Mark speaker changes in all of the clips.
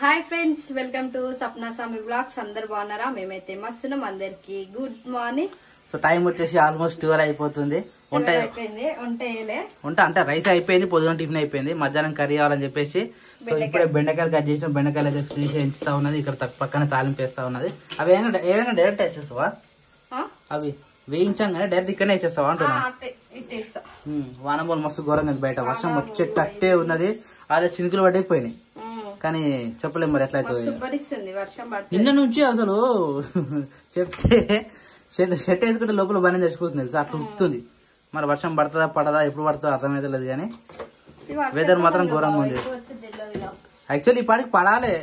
Speaker 1: Hi friends, welcome to Sapna సామి blogs. అందరు బాగున్నారా? మేమైతే మస్తున్నాం. అందరికి గుడ్ మార్నింగ్.
Speaker 2: సో టైం వచ్చేసి ఆల్మోస్ట్ 12 అయిపోతుంది.
Speaker 1: వంట
Speaker 2: అంటే రైస్ అయిపోయింది, పొద్దున టిఫిన్ అయిపోయింది, మధ్యాహ్నం కర్రీ కావాలని చెప్పేసి సో ఇప్పుడే బెండకాయలు కట్ చేసిన బెండకాయలు అయితే తీసి ఎంచుతా ఉన్నది. ఇక్కడ పక్కన తాలింపు వేస్తా ఉన్నది. అవి ఏమైనా డైరెక్ట్ వేసేస్తావా? అవి వేయించాగానే డైరెక్ట్ ఇక్కడనే వేసేస్తావా అంటున్నా. వానమూలు మస్తు ఘోరంగా బయట వర్షం వచ్చేటట్టే ఉన్నది. అదే చినుకులు పడిపోయినాయి కానీ చెప్పలేము మరి ఎట్లా అవుతుంది. నిన్న నుంచి అసలు చెప్తే షెట్ వేసుకుంటే లోపల బాగానే తెచ్చిపోతుంది తెలుసా, అట్లా ఉడుతుంది. మరి వర్షం పడుతుందా పడదా ఎప్పుడు పడుతుందో అర్థమైతే లేదు కానీ వెదర్ మాత్రం ఘోరంగా ఉంది. యాక్చువల్లీ ఈ పాటికి పడాలి,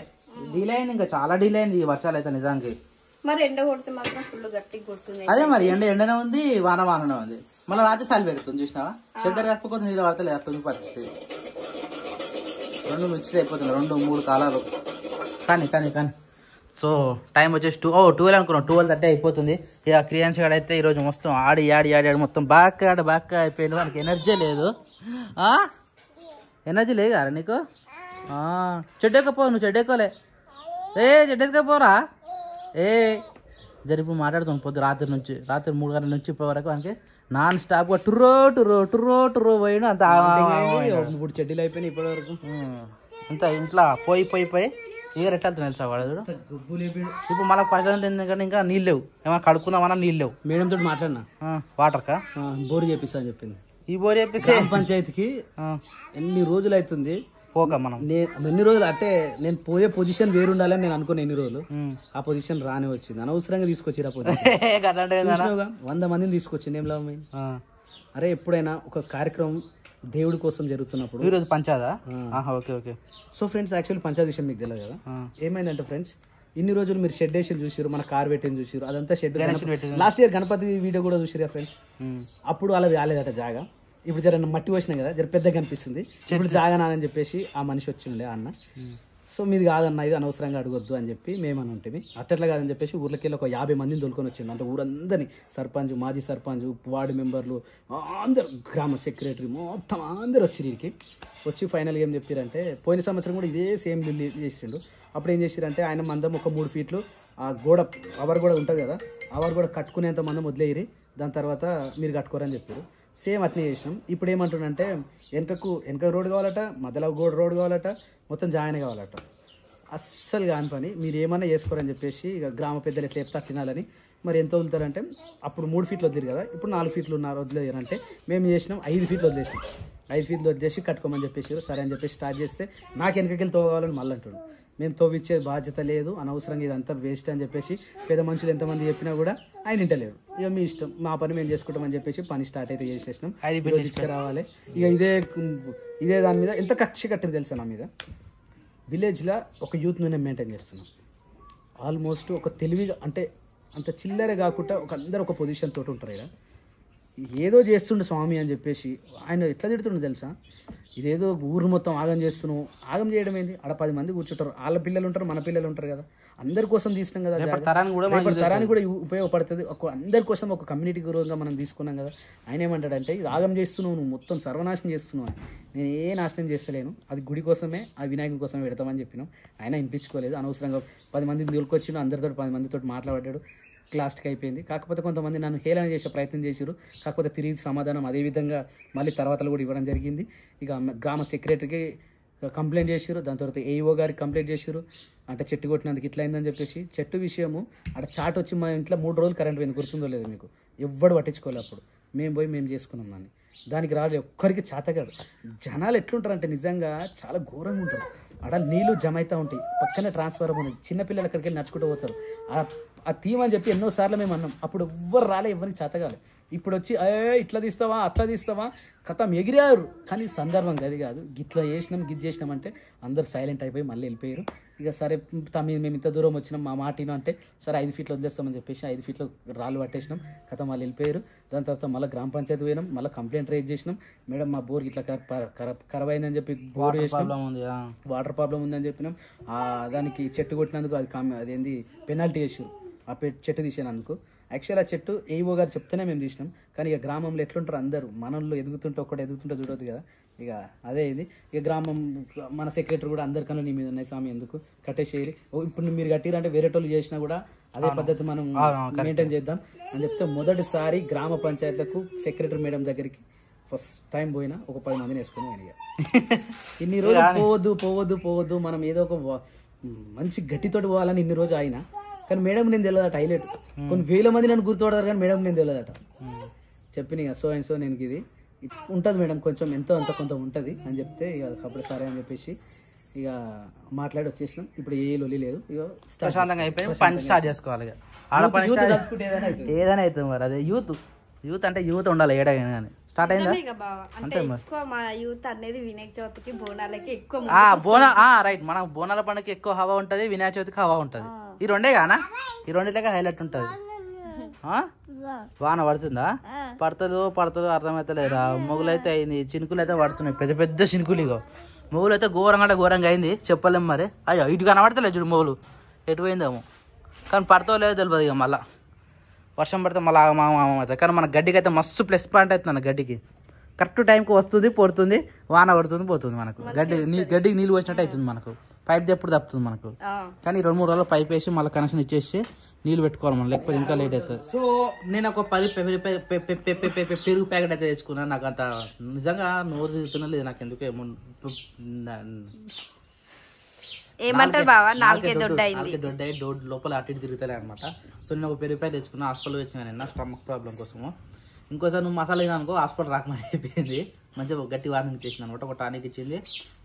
Speaker 2: డీలే అయింది, ఇంకా చాలా డీలే అయింది ఈ వర్షాలు అయితే నిజానికి.
Speaker 1: మరి ఎండ కొడితే మాత్రం ఫుల్ గట్టి కొడుతుంది.
Speaker 2: అదే మరి ఎండనే ఉంది, వాననే ఉంది. మళ్ళీ రాత్రి చలి పెడుతుంది చూసినావా. చెద్దరు కాకపోతే నీళ్ళు పడతలేదు, అట్లా పరిస్థితి. రెండు మిక్స్డ్ అయిపోతుంది, 2-3 కాలాలు. కానీ కానీ కానీ సో టైం వచ్చేసి 12 అనుకున్నాం, 12:30 అయిపోతుంది. ఇక క్రియాన్స్ గారు అయితే ఈరోజు మొత్తం ఆడి మొత్తం బాగా అయిపోయింది. మనకి ఎనర్జీ లేదు. ఎనర్జీ లేదు కదా నీకు? చెడ్డెక్కపో, నువ్వు చెడ్డెక్కోలే. చెడ్డెక్కపోరా జరిపి మాట్లాడుతాను పొద్దు రాత్రి 3 గంటల నుంచి ఇప్పటి వరకు మనకి నాన్ స్టాప్ గా టుర్రో పోయినా అంత
Speaker 3: 3 చెడ్డీలు అయిపోయినాయి ఇప్పటి వరకు.
Speaker 2: అంత ఇంట్లో పోయి ఇక ఎట్లా తెలుసా వాడు ఇప్పుడు మనకు పైసలు ఎందుకంటే ఇంకా నీళ్ళు లేవు, ఏమైనా కడుక్కుందామన్నా నీళ్ళు లేవు.
Speaker 3: మేడం తోటి మాట్లాడినా
Speaker 2: వాటర్ కా
Speaker 3: బోర్ చేపిస్తా అని చెప్పింది.
Speaker 2: ఈ బోర్ చేపిస్తే
Speaker 3: పంచాయతీకి ఎన్ని రోజులు అవుతుంది
Speaker 2: పోక మనం
Speaker 3: ఎన్ని రోజులు అంటే నేను పోయే పొజిషన్ వేరుండాలని నేను అనుకున్నా. ఎన్ని రోజులు ఆ పొజిషన్ రాని వచ్చింది, అనవసరంగా తీసుకొచ్చి 100 మందిని తీసుకొచ్చింది. ఏం లాభం? అరే ఎప్పుడైనా ఒక కార్యక్రమం దేవుడి కోసం జరుగుతున్నప్పుడు
Speaker 2: ఈరోజు పంచాదా? Okay.
Speaker 3: So friends, actually panchayati విషయం మీకు తెలియదు కదా. ఏమైందంటే ఫ్రెండ్స్, ఇన్ని రోజులు మీరు షెడ్ వేసి చూసారు, మన కార్ పెట్టింది చూసారు, అదంతా shed. Last year Ganapati video కూడా చూసిరా ఫ్రెండ్స్. అప్పుడు వాళ్ళది కాలేదట జాగా. ఇప్పుడు జర మట్టి వచ్చినాయి కదా, జర పెద్దగా కనిపిస్తుంది. ఇప్పుడు జాగా నాని చెప్పేసి ఆ మనిషి వచ్చిండే అన్న. సో మీది కాదన్న, ఇది అనవసరంగా అడగొద్దు అని చెప్పి మేమని ఉంటుంది. అట్లా కాదని చెప్పేసి ఊర్లోకి వెళ్ళి ఒక 50 మందిని తోలుకొని వచ్చిండు. అంటే ఊరందరినీ, సర్పంచ్, మాజీ సర్పంచ్, వార్డు మెంబర్లు అందరు, గ్రామ సెక్రటరీ మొత్తం అందరు వచ్చి వీరికి వచ్చి ఫైనల్గా ఏం చెప్పారంటే, పోయిన సంవత్సరం కూడా ఇదే సేమ్ బిల్లు చేసిండు. అప్పుడు ఏం చేశారంటే ఆయన మందం ఒక 3 ఫీట్లు ఆ గోడ అవర్ కూడా ఉంటుంది కదా, అవర్ కూడా కట్టుకునేంత మందం వదిలేయరి, దాని తర్వాత మీరు కట్టుకోరని చెప్పారు. సేమ్ అట్నే చేసినాం. ఇప్పుడు ఏమంటుండంటే వెనక రోడ్ కావాలట, మధ్యలో రోడ్ కావాలట, మొత్తం జాయిన్ కావాలట. అస్సలు కాని పని, మీరు ఏమన్నా చేసుకోరని చెప్పేసి ఇక గ్రామ పెద్దలు ఎట్లా చెప్తా తినాలని. మరి ఎంత వదులుతారంటే అప్పుడు 3 ఫీట్లు వదిలేరు కదా, ఇప్పుడు 4 ఫీట్లు వదిలేరంటే మేము చేసినాం 5 ఫీట్లు వదిలేసినాం. 5 ఫీట్లు వదిలేసి కట్టుకోమని చెప్పేసి సరే అని చెప్పేసి స్టార్ట్ చేస్తే నాకు వెనకకెళ్ళి తోగాలని మళ్ళీ అంటాడు. మేము తోవిచ్చే బాధ్యత లేదు, అనవసరంగా ఇదంతా వేస్ట్ అని చెప్పేసి పెద్ద మనుషులు ఎంతమంది చెప్పినా కూడా ఆయన వింటలేరు. ఇక మీ ఇష్టం, మా పని మేము చేసుకుంటామని చెప్పేసి పని స్టార్ట్ అయితే చేసేసినాం. రావాలి ఇక ఇదే దాని మీద ఎంత కక్ష కట్టింది తెలుసా నా మీద. విలేజ్లో ఒక యూత్ నేను మెయింటైన్ చేస్తున్నాం. ఆల్మోస్ట్ ఒక తెలివిగా, అంటే అంత చిల్లర కాకుండా అందరు ఒక పొజిషన్ తోటి ఉంటారు. ఇక్కడ ఏదో చేస్తుండే స్వామి అని చెప్పేసి ఆయన ఎట్లా తిడుతుండే తెలుసా. ఇదేదో ఊరు మొత్తం ఆగం చేస్తున్నావు. ఆగం చేయడం ఏంది? ఆడ 10 మంది కూర్చుంటారు, వాళ్ళ పిల్లలు ఉంటారు, మన పిల్లలు ఉంటారు కదా, అందరి కోసం తీసుకున్నాం కదా, తరానికి కూడా ఉపయోగపడుతుంది. అందరి కోసం ఒక కమ్యూనిటీ గురువుగా మనం తీసుకున్నాం కదా. ఆయన ఏమంటాడంటే, ఇది ఆగం చేస్తున్నావు, నువ్వు మొత్తం సర్వనాశనం చేస్తున్నావు. నేను ఏ నాశనం చేస్తలేను, అది గుడి కోసమే, ఆ వినాయకుడి కోసమే పెడతామని చెప్పినాం. ఆయన వినిపించుకోలేదు. అనవసరంగా 10 మందిని దొరికొచ్చిండు, అందరితో 10 మందితో మాట్లాడాడు. క్లాస్ట్కి అయిపోయింది. కాకపోతే కొంతమంది నన్ను హేళన చేసే ప్రయత్నం చేశారు. కాకపోతే తిరిగి సమాధానం అదేవిధంగా మళ్ళీ తర్వాతలు కూడా ఇవ్వడం జరిగింది. ఇక గ్రామ సెక్రటరీకి కంప్లైంట్ చేశారు, దాని తర్వాత ఏఈఓ గారికి కంప్లైంట్ చేశారు. అంటే చెట్టు కొట్టినందుకు ఇట్లా అయిందని చెప్పేసి. చెట్టు విషయము అక్కడ చాట్ వచ్చి మా ఇంట్లో 3 రోజులు కరెంట్ పోయింది, గుర్తుందో లేదు మీకు. ఎవ్వడు పట్టించుకోలేదు. అప్పుడు మేము చేసుకున్నాం దాన్ని. దానికి రాలేదు, ఒక్కరికి చేతగాడు. జనాలు ఎట్లుంటారంటే నిజంగా చాలా ఘోరంగా ఉంటారు. అక్కడ నీళ్లు జమ అవుతూ ఉంటాయి, పక్కనే ట్రాన్స్ఫార్మర్ ఉంది, చిన్నపిల్లలు అక్కడికి వెళ్ళి నడుచుకుంటూ పోతారు. ఆ థీమ్ అని చెప్పి ఎన్నోసార్లు మేము అన్నాం. అప్పుడు ఎవ్వరు రాలే, ఎవరికి చేతగాలి. ఇప్పుడు వచ్చి ఇట్లా తీస్తావా అట్లా తీస్తావా కథం ఎగిరారు. కానీ సందర్భం గది కాదు. గిట్లా చేసినాం అంటే అందరు సైలెంట్ అయిపోయి మళ్ళీ వెళ్ళిపోయారు. ఇక సరే మేము ఇంత దూరం వచ్చినాం, మా మాటిను అంటే సరే 5 ఫీట్లు వదిలేస్తామని చెప్పేసి 5 ఫీట్లు రాళ్ళు పట్టేసినాం. కథం వాళ్ళు వెళ్ళిపోయారు. దాని తర్వాత మళ్ళీ గ్రామ పంచాయతీ పోయినాం, మళ్ళీ కంప్లైంట్ రైజ్ చేసినాం. మేడం మా బోర్ ఇట్లా ఖరాబ్ అయిందని చెప్పి బోర్ చేసినాం, వాటర్ ప్రాబ్లం ఉందని చెప్పినాం. దానికి చెట్టు కొట్టినందుకు అదేంది పెనాల్టీ చేసారు, ఆ చెట్టు తీసేనందుకు. యాక్చువల్ ఆ చెట్టు ఏఈఓ గారు చెప్తేనే మేము తీసినాం. కానీ ఇక గ్రామంలో ఎట్లుంటారు అందరూ, మనల్లో ఎదుగుతుంటే ఒక్కటి ఎదుగుతుంటే చూడదు కదా. ఇక అదే ఇది. ఇక గ్రామం మన సెక్రటరీ కూడా అందరికన్నా నీ మీద ఉన్నాయి స్వామి, ఎందుకు కట్టేసేయాలి, ఇప్పుడు మీరు కట్టిరంటే వేరే వాళ్ళు చేసినా కూడా అదే పద్ధతి మనం మెయింటైన్ చేద్దాం అని చెప్తే మొదటిసారి గ్రామ పంచాయతీలకు సెక్రటరీ మేడం దగ్గరికి ఫస్ట్ టైం పోయినా ఒక 10 మందిని వేసుకుని ఆయన ఇన్ని రోజులు పోవద్దు మనం ఏదో ఒక మంచి గట్టితోటి పోవాలని ఇన్ని రోజు ఆయన, కానీ మేడం నేను తెలియదట హైలైట్. కొన్ని వేల మంది నన్ను గుర్తుపడతారు కానీ మేడం నేను తెలియదట. చెప్పిన ఇక సో అండ్ సో నేను ఇది ఉంటుంది మేడం, కొంచెం ఎంతో అంత కొంత ఉంటుంది అని చెప్తే ఇక అప్పుడు సరే అని చెప్పేసి ఇక మాట్లాడి వచ్చేసినాం. ఇప్పుడు ఏ లొల్లి లేదు, ఇక
Speaker 2: ప్రశాంతంగా అయిపోయి పని స్టార్ట్ చేసుకోవాలి. ఏదైనా అవుతుంది మరి, అదే యూత్ అంటే యూత్ ఉండాలి ఏడైనా కానీ. స్టార్ట్ అయిందా?
Speaker 1: ఎక్కువ మా యూత్ అనేది వినాయక చవితికి బోనాలకి ఎక్కువ
Speaker 2: రైట్. మన బోనాల పండుగకి ఎక్కువ హవా ఉంటది, వినాయక చవితికి హవా ఉంటది. ఈ రెండే కానా, ఈ రెండిట్లకే హైలైట్ ఉంటది. వాన పడుతుందా? పడుతుందో అర్థమైతలేరా. మొగులైతే అయింది, చినుకులు అయితే పడుతున్నాయి, పెద్ద పెద్ద చినుకులు. ఇగో మొగులు అయితే ఘోరంగా అయింది, చెప్పలేం మరి. అయ్యో ఇటు కనబడతలేదు చూడు మొగులు, ఎటు పోయిందేమో. కానీ పడతావు లేదో తెలియదు. ఇక మళ్ళీ వర్షం పడితే మళ్ళీ అవుతుంది. కానీ మన గడ్డికి అయితే మస్తు ప్లస్ పాయింట్ అవుతుంది. గడ్డికి కరెక్ట్ టైంకి వస్తుంది, పడుతుంది, వాన పడుతుంది, పోతుంది. మనకు గడ్డికి నీళ్ళు వచ్చినట్టు అవుతుంది. మనకు పైప్ ఎప్పుడు తప్పుతుంది మనకు. కానీ 2-3 రోజులు పైప్ వేసి మళ్ళీ కనెక్షన్ ఇచ్చేసి నీళ్ళు పెట్టుకోవాలి మనం, లేకపోతే ఇంకా లేట్ అవుతుంది. సో నేను ఒక 10 పెరుగు ప్యాకెట్ అయితే తెచ్చుకున్నాను. నాకు అంత నిజంగా నోరు తిరుగుతున్నా లేదు నాకు, ఎందుకు
Speaker 1: ఏమంటారు బావా, నాలుగే
Speaker 2: దొడ్డాయి లోపల అటు ఇటు తిరుగుతాయి అనమాట. సో నేను ఒక పెరుగు ప్యాకెట్ తెచ్చుకున్నా, హాస్పిటల్ వచ్చిన నిన్న స్టమక్ ప్రాబ్లం కోసము. ఇంకోసారి నువ్వు మసాలా అనుకో హాస్పిటల్ రాకమని అయిపోయింది. మంచిగా గట్టి వార్నింగ్ ఇచ్చేసింది అనమాట. ఒక టానిక్ ఇచ్చింది,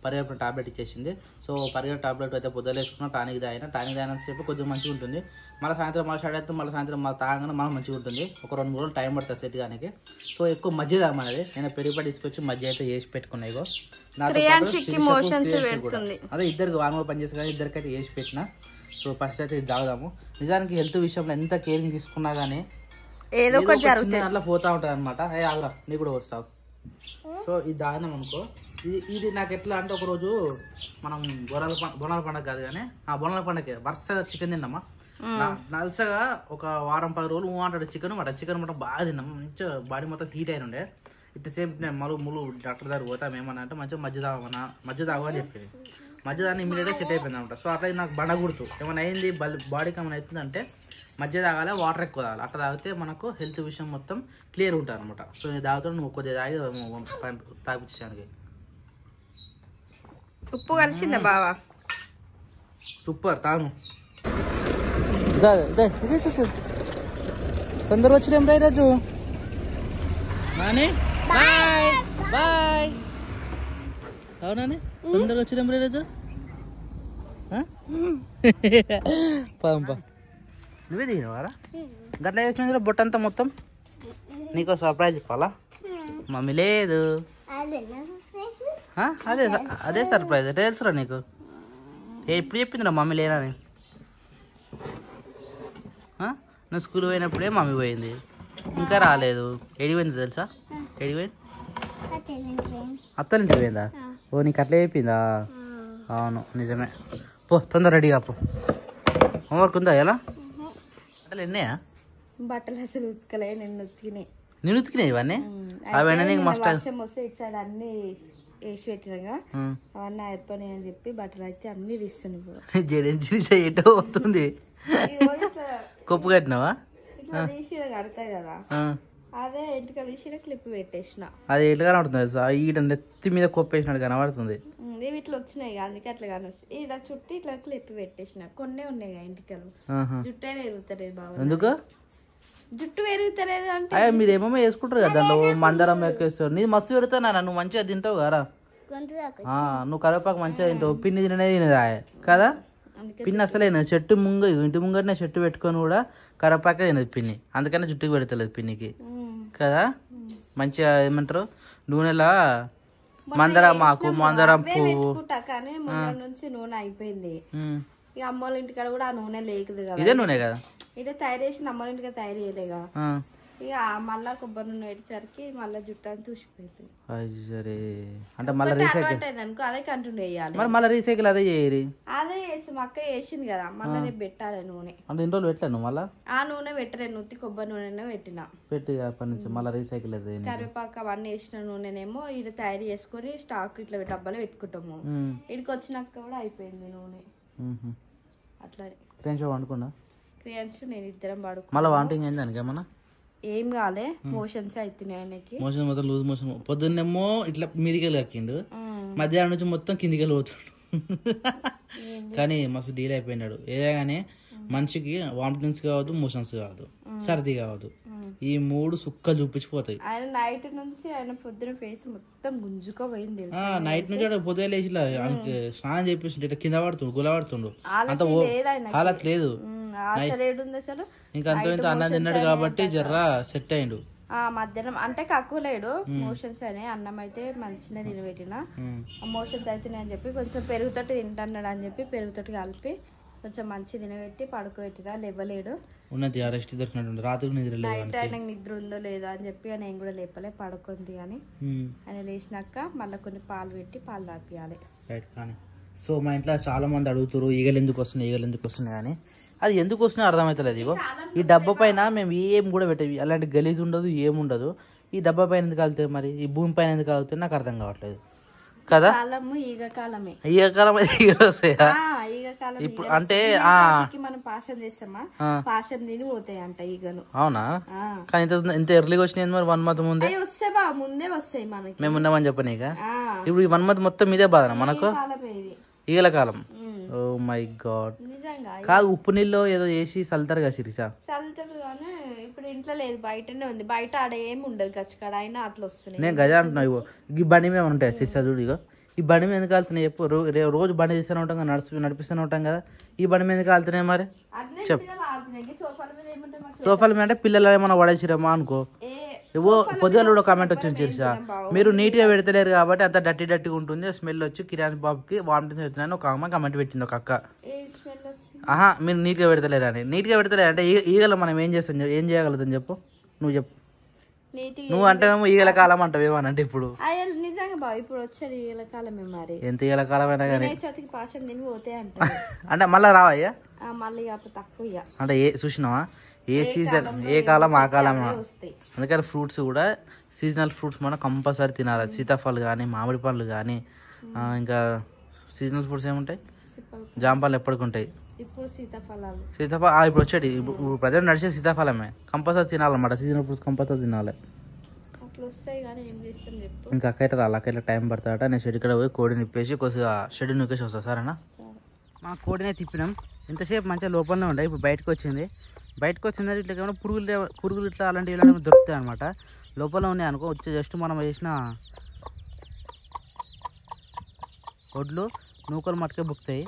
Speaker 2: పరిగెప్పుడు టాబ్లెట్ ఇచ్చేసింది. సో పరిగెడు టాబ్లెట్ అయితే పొద్దులు వేసుకున్నా, టానిక్ తాగినంతసేపు కొద్దిగా మంచిగా ఉంటుంది. మళ్ళీ సాయంత్రం మళ్ళీ స్టార్ట్ అయితే మళ్ళీ సాయంత్రం మళ్ళీ తాగగానే మనం మంచిగా ఉంటుంది. ఒక 2-3 రోజులు టైం పడుతుంది సెట్ కానీ. సో ఎక్కువ మధ్య తాగమనేది నేను పెరుగుపడి తీసుకొచ్చి మధ్య అయితే వేసి పెట్టుకున్నాయి. అదే ఇద్దరికి వారంలో పనిచేసి కానీ ఇద్దరికైతే వేసి పెట్టిన. సో ఫస్ట్ అయితే ఇది తాగుదాము. నిజానికి హెల్త్ విషయంలో ఎంత కేరింగ్ తీసుకున్నా కానీ ఏదో అట్లా పోతా ఉంటుంది అనమాట. ఆగురా నీ కూడా వస్తావు. సో ఇది దానం అనుకో, ఇది నాకు ఎట్లా అంటే ఒకరోజు మనం బోనాల పండుగ కాదు కానీ బోనాల పండుగ వరుసగా చికెన్ తిన్నామా. నలుసగా ఒక 1-10 రోజులు అంటాడు చికెన్ మటన్ బాగా తిన్నాం. మంచిగా బాడీ మొత్తం హీట్ అయిన ఉండే. ఇట్ సేమ్ నేను ముళ్ళు డాక్టర్ దగ్గర పోతాం ఏమన్నా అంటే మంచిగా మధ్య తాగమని చెప్పేది. మధ్య దాన్ని ఇమీడియట్గా సెట్ అయిపోయింది అనమాట. సో అట్లా నాకు బండ గుర్తు ఏమైనా అయింది బాడీకి ఏమైనా అవుతుందంటే మధ్య తాగాలి, వాటర్ ఎక్కువ తాగాలి. అట్లా తాగితే మనకు హెల్త్ విషయం మొత్తం క్లియర్ ఉంటుంది అనమాట. సో నేను తాగుతాను, నువ్వు కొద్దిగా తాగి తాగిపించానికి.
Speaker 1: ఉప్పు కలిసిందా బావా?
Speaker 2: సూపర్. తాను తొందరగా వచ్చినాం రా ఈరోజు. Bye bye. అవునాని తొందరగా వచ్చినాం రా ఈరోజు. పంప నువ్వే దిగినవారా? గట్లా వేసిన బొట్టంతా మొత్తం నీకు సర్ప్రైజ్ చెప్పాలా? మమ్మీ లేదు, అదే సర్ప్రైజ్. తెలుసురా నీకు? ఎప్పుడు చెప్పిందిరా మమ్మీ లేనని? నువ్వు స్కూల్ పోయినప్పుడే మమ్మీ పోయింది, ఇంకా రాలేదు. ఎడిపోయింది తెలుసా? ఎడిపోయింది? అత్తలింటి పోయిందా? ఓ నీకు అట్లా చెప్పిందా? అవును నిజమే. పో తొందర రెడీగా పో. హోంవర్క్ ఉందా? ఎలా బట్టలు ఎన్నాయా?
Speaker 1: బట్టలు అసలు ఉతకలే, నేను ఉతికినాయి.
Speaker 2: నేను ఉతికినాయి ఇవన్నీ. అవన్నీ నీకు మస్ట్
Speaker 1: వస్తే ఇటు సైడ్ అన్ని వేసి పెట్టినాగా, అవన్నీ అయిపోయినాయి అని చెప్పి బట్టలు అయితే అన్ని తీస్తున్నాయి.
Speaker 2: జడించి ఎటో అవుతుంది. కొప్పు కట్టినావా?
Speaker 1: ఇట్లా తీసి కడతాయి కదా, అదే ఇంటికి తీసిన క్లిప్ పెట్టేసిన.
Speaker 2: అది ఎట్లా కనబడుతుంది? ఈట నెత్తి మీద కొప్పేసినట్టు కనబడుతుంది.
Speaker 1: ఇవి ఇట్లా వచ్చినాయి అందుకే అట్లా కనిపిస్తుంది. ఇలా చుట్టూ ఇట్లా క్లిప్ పెట్టేసిన. కొన్నే ఉన్నాయి ఇంటికలు. జుట్టే పెరుగుతలేదు బాబు.
Speaker 2: ఎందుకు
Speaker 1: జుట్టు పెరుగుతలేదు అంటే?
Speaker 2: అయ్యా మీరు ఏమేమో వేసుకుంటారు కదా దాంట్లో, మందారం ఎక్కేస్తారు. నీ మస్తు పెరుగుతానా? నువ్వు మంచిగా తింటావు కదా, నువ్వు కరివేపాకు మంచిగా తింటావు. పిన్ని తినదా కదా? పిన్ని అసలే చెట్టు ఇంటి ముంగటనే చెట్టు పెట్టుకొని కూడా కరివేపాకే తినదు పిన్ని, అందుకనే జుట్టుకు పెడతలేదు పిన్నికి కదా. మంచిగా ఏమంటారు నూనెలా మందారం ఆకు, మందారం పువ్వు.
Speaker 1: కానీ మొన్న నుంచి నూనె అయిపోయింది. ఇక అమ్మోళ్ళ ఇంటికాడ కూడా ఆ నూనె లేదు కదా.
Speaker 2: ఇదే నూనె కదా,
Speaker 1: ఇదే తయారు చేసింది. అమ్మోళ్ళ ఇంటికి తయారు చేయలేగా. ఇక మళ్ళా కొబ్బరి నూనె పెట్టేసరికి మళ్ళీ జుట్టు అంతా చూసిపోయింది.
Speaker 2: సరే అంటే మళ్ళీ రీసైకిల్
Speaker 1: అనుకో అదే కంటిన్యూ చేయాలి.
Speaker 2: మరి మళ్ళీ రీసైకిల్ అదే చేయరు.
Speaker 1: అదే చేసి మా అక్క చేసింది కదా మళ్ళీ రేపు పెట్టాలి నూనె.
Speaker 2: అంటే ఇన్ని రోజులు పెట్టలేను మళ్ళీ
Speaker 1: ఆ నూనె పెట్టలేను, ఉత్తి కొబ్బరి నూనె పెట్టిన.
Speaker 2: పెట్టి అప్పటి నుంచి మళ్ళీ రీసైకిల్ అదే
Speaker 1: కరివేపాకు అవన్నీ వేసిన నూనెనేమో ఇక్కడ తయారు చేసుకొని స్టాక్ ఇట్లా డబ్బాలో పెట్టుకుంటాము. ఇక్కడికి వచ్చినాక కూడా అయిపోయింది నూనె. అట్లా
Speaker 2: క్రియాన్స్ వండుకున్నా
Speaker 1: క్రియాన్స్ నేను ఇద్దరం పడుకో.
Speaker 2: మళ్ళీ వాంటింగ్ అయింది దానికి ఏమన్నా
Speaker 1: ఏం కాలే, మోషన్స్ అవుతున్నాయి ఆయనకి.
Speaker 2: మోషన్ మొత్తం లూజ్ మోషన్. పొద్దున్నేమో ఇట్లా మీదికెళ్ళి కక్కిండు, మధ్యాహ్నం నుంచి మొత్తం కిందికెళ్ళి పోతుండు. కానీ మస్తు డీల్ అయిపోయినాడు. ఏదే కానీ మనిషికి వామిటింగ్స్ కావద్దు, మోషన్స్ కావద్దు, సర్ది కావద్దు, ఈ 3 సుక్కలు చూపించిపోతాయి.
Speaker 1: ఆయన నైట్ నుంచి ఆయన పొద్దున ఫేస్ మొత్తం గుంజుకోపోయింది.
Speaker 2: నైట్ నుంచి పొద్దున లేచి ఇట్లా ఆయనకి స్నానం చేపిస్తుంటే ఇట్లా కింద పడుతుండు, గుల పడుతుండు, అంత హాలత్ లేదు. ఇంకా అంత ఇంత అన్నం తిన్నాడు కాబట్టి జర్రా సెట్ అయిండు.
Speaker 1: మధ్యాహ్నం అంటే కక్కులేడు, మోషన్స్ అయినాయి. అన్నం అయితే మంచిగా తినబెట్టిన, మోషన్స్ అవుతున్నాయి అని చెప్పి కొంచెం పెరుగుతోటి తింటున్నాడు అని చెప్పి పెరుగుతోటి కలిపి కొంచెం మంచి తినబెట్టి పడుకోబెట్టినా. లేవలేడు,
Speaker 2: ఉన్నది రెస్ట్ దొరికినట్టు. రాత్రికి నిద్ర లేదు,
Speaker 1: నైట్ ఆయనకు నిద్ర ఉందో లేదో అని చెప్పి నేను కూడా లేపలే, పడుకుంది. కానీ ఆయన లేచినాక మళ్ళీ కొన్ని పాలు పెట్టి పాలు తాపియాలి.
Speaker 2: రైట్. కానీ సో మా ఇంట్లో చాలా మంది అడుగుతారు ఈగలు ఎందుకు వస్తున్నాయి అని. అది ఎందుకు వస్తున్నాయో అర్థమవుతలేదు. ఇగో ఈ డబ్బా పైన మేము ఏం కూడా పెట్టేవి, అలాంటి గలీజ్ ఉండదు, ఏముండదు. ఈ డబ్బా పైన ఎందుకు కాలుతాయి, మరి ఈ భూమి పైన ఎందుకు కాలుతాయి నాకు అర్థం కావట్లేదు కదా. ఈగ కాలం ఈగలు వస్తాయా ఇప్పుడు? అంటే
Speaker 1: మనం పాషం చేస్తామా, పాషం తిని పోతాయి అంట ఈగలు.
Speaker 2: అవునా? కానీ ఇంత ఎర్లీగా వచ్చినాయి మరి 1 month ముందే
Speaker 1: వస్తాయి బా, ముందే వస్తాయి మనకి.
Speaker 2: మేము ఉన్నామని చెప్పని. ఇక ఇప్పుడు ఈ 1 month మొత్తం ఇదే బాధ మనకు, ఈగల కాలం. Oh my God. కాదు, ఉప్పు నీళ్ళు ఏదో చేసి చల్లుతారు కదా శిరీష?
Speaker 1: చల్లుతారు కానీ ఇప్పుడు ఇంట్లో లేదు, బయటనే ఉంది. బయట ఆడ ఏమి ఉండదు కచ్చకాడ, అయినా అట్లా వస్తున్నాయి.
Speaker 2: నేను గజ అంటున్నా. ఇగో ఈ బండి మీద ఉంటాయి శిరీష, చూడు. ఇగో ఈ బండి మీద ఎందుకు కాలుతున్నాయి చెప్పు? రోజు బండి తీస్తూనే ఉంటాం కదా, నడిపిస్తూనే ఉంటాం కదా, ఈ బండి మీద కాలుతున్నాయి మరి చెప్పు. సోఫాల మీద అంటే పిల్లలు ఏమన్నా పడేసిరేమో అనుకో. ఏవో పొద్దున కూడా కామెంట్ వచ్చింది శిరీష, మీరు నీట్ గా పెడతలేరు కాబట్టి అంత డర్టీ ఉంటుంది, స్మెల్ వచ్చి కిరాణి బాబుకి వామిటింగ్స్ అవుతున్నాయని ఒక అమ్మ కామెంట్ పెట్టింది. ఒక అక్క, మీరు నీట్ గా పెడతలేరు అని. నీట్ గా పెడతలేరు అంటే ఈగలు మనం ఏం చేయగలుగుతాం చెప్పు? నువ్వు చెప్పు. నువ్వు అంటే ఈగల కాలం అంటావు ఏమనంటే ఇప్పుడు
Speaker 1: నిజంగా బాబు ఇప్పుడు వచ్చేది ఈగల కాలమే. మరి
Speaker 2: ఎంత ఈగల కాలం అయినా కానీ
Speaker 1: పాషం తిని పోతే అంట.
Speaker 2: అంటే మళ్ళీ రావయ్యా,
Speaker 1: మళ్ళీ తక్కువ.
Speaker 2: అంటే చూసినావా ఏ సీజన్ ఏ కాలం ఆ కాలం. అందుకని ఫ్రూట్స్ కూడా సీజనల్ ఫ్రూట్స్ మనం కంపల్సరీ తినాలి. సీతాఫలం కానీ, మామిడి పండ్లు కానీ, ఇంకా సీజనల్ ఫ్రూట్స్ ఏముంటాయి, జాంపళ్ళు ఎప్పటికి ఉంటాయి. సీతాఫలం ఇప్పుడు వచ్చేది, ఇప్పుడు ప్రజెంట్ నడిచే సీతాఫలమే కంపల్సరీ తినాలన్నమాట. సీజనల్ ఫ్రూట్స్ కంపల్సరీ తినాలి. ఇంకా అక్కయితే అక్కయితే టైం పడుతుందట. నేను షెడ్ ఇక్కడ పోయి కోడిని నిప్పేసి కొద్దిగా షెడ్ నూకేసి వస్తా, సరేనా? మా కోడినే తిప్పినాం, ఎంతసేపు మంచిగా లోపలనే ఉండే, ఇప్పుడు బయటకు వచ్చింది. ఇట్లా ఏమైనా పురుగులు ఇట్లా అలాంటివి ఇలాంటివి దొరుకుతాయి అనమాట. లోపల ఉన్నాయి అనుకో, వచ్చి జస్ట్ మనం వేసిన ఒడ్లు నూకలు మట్టుకే బుక్తాయి.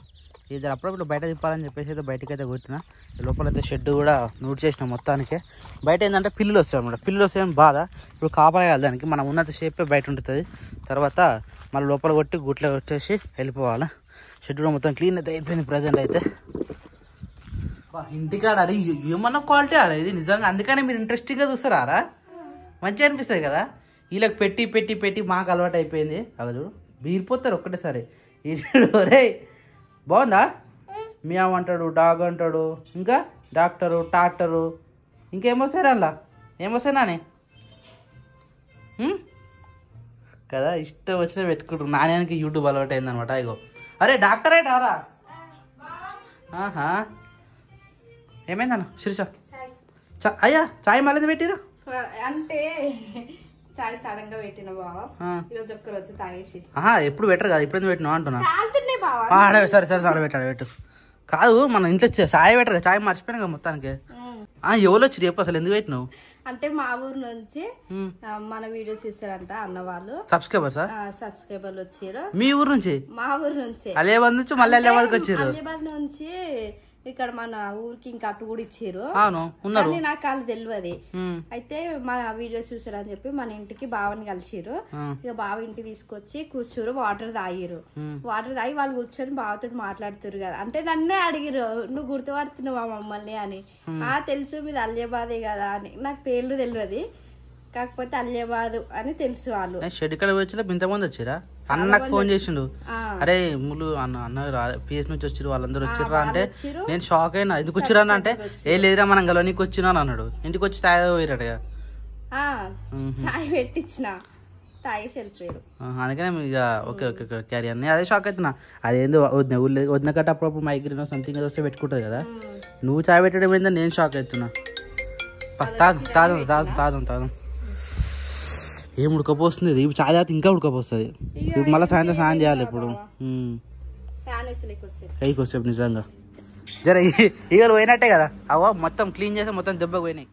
Speaker 2: ఇది అప్పుడప్పుడు బయట తిప్పాలని చెప్పేసి అయితే బయటకైతే కొట్టిన. లోపలైతే షెడ్ కూడా నూట్ చేసిన మొత్తానికి. బయట ఏంటంటే పిల్లులు వస్తాయి అనమాట. పిల్లులు వస్తాయని బాధ. ఇప్పుడు కాపాడాలి దానికి, మనం ఉన్నంత షేపే బయట ఉంటుంది. తర్వాత మళ్ళీ లోపల కొట్టి గుట్లో కొట్టేసి వెళ్ళిపోవాలి. షెడ్ కూడా మొత్తం క్లీన్ అయితే అయిపోయింది ప్రజెంట్ అయితే. ఇంటికాడ అది ఏమన్నా క్వాలిటీ ఆరా ఇది నిజంగా. అందుకని మీరు ఇంట్రెస్టింగ్గా చూస్తారా, మంచిగా అనిపిస్తుంది కదా. వీళ్ళకి పెట్టి పెట్టి పెట్టి మాకు అలవాటు అయిపోయింది. అవి చూడు బీరిపోతారు ఒక్కటేసారి. రే బాగుందా? మియావ్ అంటాడు, డాగ్ అంటాడు, ఇంకా డాక్టరు, ట్రాక్టరు, ఇంకేమొస్తాయి అలా ఏమొస్తాయి నాని కదా. ఇష్టం వచ్చినా పెట్టుకుంటారు. నాణ్యానికి యూట్యూబ్ అలవాటు అయిందనమాట. ఇగో అరే డాక్టర్ రా. ఆహా ఏమైందన్న శిరీష? అయ్యా చాయ్ మళ్ళీ పెట్టిరా
Speaker 1: అంటే చాయ్ సడన్ గా పెట్టిన బావా, ఈరోజు ఒక్కరోజు తాగేసి.
Speaker 2: ఎప్పుడు పెట్టరు కదా, ఇప్పుడు పెట్టినావు అంటున్నా. సరే సరే సరే పెట్టు. కాదు మన ఇంట్లో చాయ్ పెట్టరు, చాయ్ మర్చిపోయినా కదా మొత్తానికి. ఎవరు వచ్చి రేపు అసలు ఎందుకు పెట్టినావు?
Speaker 1: అంటే మా ఊరు నుంచి మన వీడియోస్ చూస్తారంట అన్న వాళ్ళు, సబ్స్క్రైబర్లు వచ్చారు.
Speaker 2: మీ ఊరు నుంచి?
Speaker 1: మా ఊరు నుంచి,
Speaker 2: అలియాబాద్ నుంచి మళ్ళీ అలియాబాద్కి వచ్చారు.
Speaker 1: అలియాబాద్ నుంచి ఇక్కడ మన ఊరికి ఇంకా అటు కూడా ఇచ్చారు.
Speaker 2: అవును ఉన్నారు.
Speaker 1: కానీ నాకు వాళ్ళు తెలియదు. అయితే మా వీడియోస్ చూసారని చెప్పి మన ఇంటికి బావని కలిసిరు. ఇక బావ ఇంటికి తీసుకొచ్చి కూర్చోరు, వాటర్ తాగిరు. వాటర్ తాగి వాళ్ళు కూర్చొని బావతో మాట్లాడుతారు కదా. అంటే నన్నే అడిగిరు, నువ్వు గుర్తుపడుతున్నావా మమ్మల్ని అని. తెలుసు మీది అలియాబాదే కదా అని. నాకు పేర్లు తెలియదు, కాకపోతే అలియాబాద్ అని తెలుసు. వాళ్ళు
Speaker 2: షెడ్ ఇక్కడ వచ్చినా ఇంతమంది వచ్చారా? అన్న నాకు ఫోన్ చేసిండు, అరే ముళ్ళు అన్న పిఎస్ నుంచి వచ్చిరు వాళ్ళందరూ వచ్చిర్రా అంటే నేను షాక్ అయినా. ఎందుకు వచ్చిరా అంటే ఏ లేదురా మనం గలవనికి వచ్చినా అన్నాడు. ఇంటికి వచ్చి తాగి పోయిరాడుగా,
Speaker 1: చాయ్ పెట్టించిన తాగేసి వెళ్ళిపోయారు.
Speaker 2: అందుకనే ఇక ఓకే ఓకే క్యారీ అన్నీ అదే షాక్ అవుతున్నా. అదేందో వదిన కట్ట అప్పుడప్పుడు మైగ్రేన్ సంథింగ్ వస్తే పెట్టుకుంటుంది కదా, నువ్వు చాయ్ పెట్టడం ఏందని నేను షాక్ అవుతున్నా. తాదు తాదు తాదు తాదు తాదు ఏం ఉడకపోస్తుంది ఇప్పుడు చాయ్ తాగితే ఇంకా ఉడకపోస్తుంది. ఇప్పుడు మళ్ళీ సాయంత్రం స్నానం చేయాలి. ఇప్పుడు కైకి వస్తే నిజంగా జర ఈగలు పోయినట్టే కదా. అవ్వ మొత్తం క్లీన్ చేస్తే మొత్తం దెబ్బ పోయినాయి.